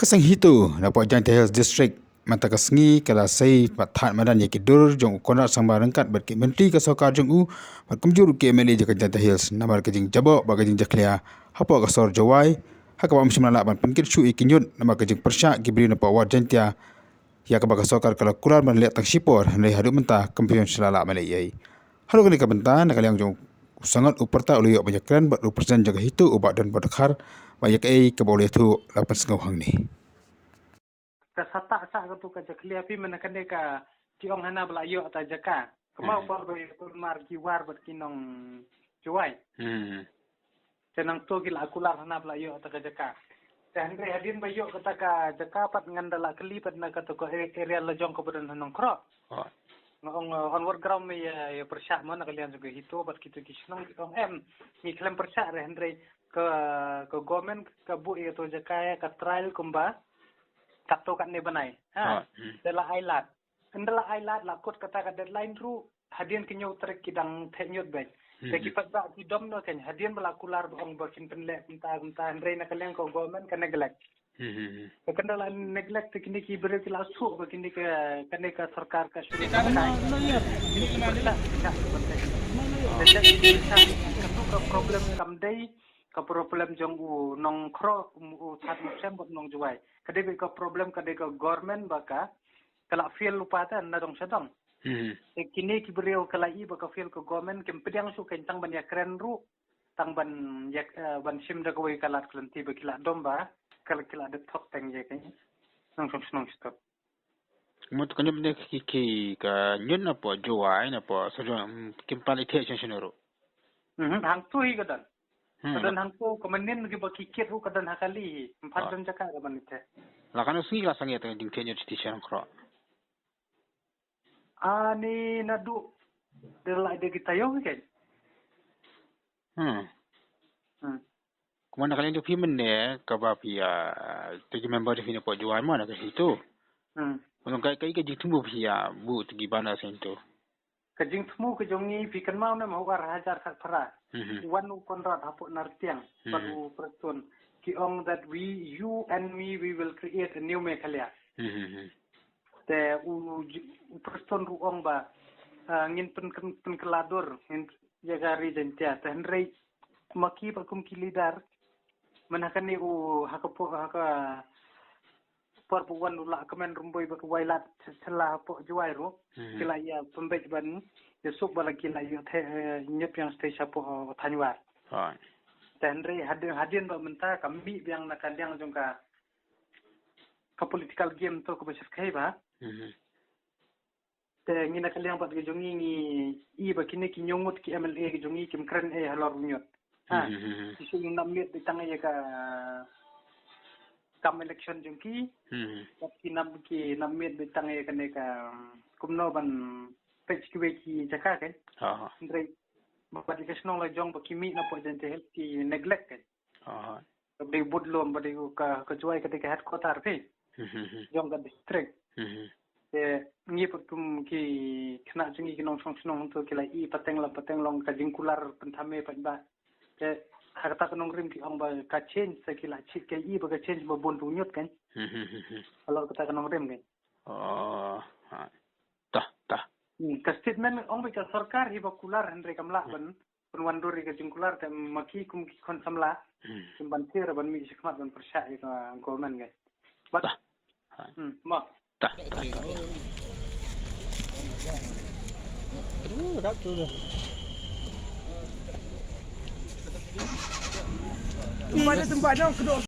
kasang hitu na po Jaintia Hills District mata kasengi kala sai pathat madan ye kidur jong konat sangba rengkat bat ke menteri ka sokar jong u bat kumjur ke MLA je Jaintia Hills namar ke jing jabo ba ke jing jaklia hapo ka sor jawai haka ba mshimna la ban penkit shu ikinyut namar ke jing persya gibri na pa wa Jaintia ya ka ba ka sokar kala kular man le tak sipor nei hadu menta kampion selala malai ai halo kali ka benta na kaliang jong sangat uperta ulu yok banyak kran bat represent jaga hitu ubat dan badakar banyak ke boleh tu lapan sengau hang ni kasata sa tu ka jaklia pi menakan ka tiong hana belayo ata jaka kemau bor tu mar kiwar bat kinong cuai senang tu gila akular hana belayo ata jaka dan re hadin bayo kata ka jaka pat ngandala keli pat na kata ko area lejong ko badan hanong kro ngong onward ground me ya persyak mana kalian juga hitu bat kitu kisnong ong ni klem persyak re andre ke government ke bu itu jaka ka trial kumba kato kat ne banai dala ailat lakut kata ka deadline ru hadian kenyo trek kidang tenyot baik segi patba kidom no kan hadian belakular ong bakin penlek entah andre na kalian ko government kan neglect kendala neglect kini ki bere ki lasu kini ke kene ka sarkar ka shuri ka problem kamdai ka problem jong u nong kro u chat sem bot nong juai kade ka problem kade ka government baka kala feel lupa ta na dong sedang kini ki bere kala I baka feel ka government kem pedang su kentang ban ya kren ru tang ban yak ban sim da ko kalat klenti bakila domba kala kila de thok teng je kai nong stop mut kan ne ki ka nyun apa juai na pa so kim palithe senoro hang tu hi gadan kadan hang tu kemenin gi baki kit ru kadan hakali empat dan jaka ga banite la kan si la sang yata ding tenyo station kro ani nadu dela de kita yo kai Kumana kalian tu pimen ne kaba pia tu member de fina po juai mana ke situ Untung kai ke jitu pia bu tu gibana sento kajing temu kejongi pikan mau na mau hajar kat para wanu konrad hapo nartiang baru pertun ki ong that you and me we will create a new mekalia te u pertun ru ong ba ngin pen keladur ngin jagari Jaintia te henrei maki pakum kilidar manakan ni u hakapo haka perbuan ula kemen rumboi bak wailat selah po juai ru kila ya pembek ban yesuk balaki la yo the nyep yang stay sapo tanywa tenre hadin ba menta kami yang nakandang jongka ka political game to ko besar kai ba te ngina kaliang pat gejongi ni I ba kini ki nyongut ki MLA gejongi kim kren halor nyot isu yung namit bitang ya ka kam election jengki tapi namit bitang ya kene ka kumno ban page ki jaka kan andre bapak dikasno la jong bakimi na po Jaintia Hills ki neglect kan be budlom bade ka juai ketika headquarter pe jong ka district ngi patum ki kena jengi kinong song to kila I pateng long ka jingkular pentame pa ke harta kanong rim ki ong ba ka change sekila chit ke I ba ka change ba bon bunyot kan kalau kata kanong rim kan ta ka statement ong ba ka sarkar hi ba kular andre kamla ban penwanduri ka jingkular te maki kum ki kon samla simban tira ban mi sikmat ban persya ka government kan ba ma ta Tempatnya kedua.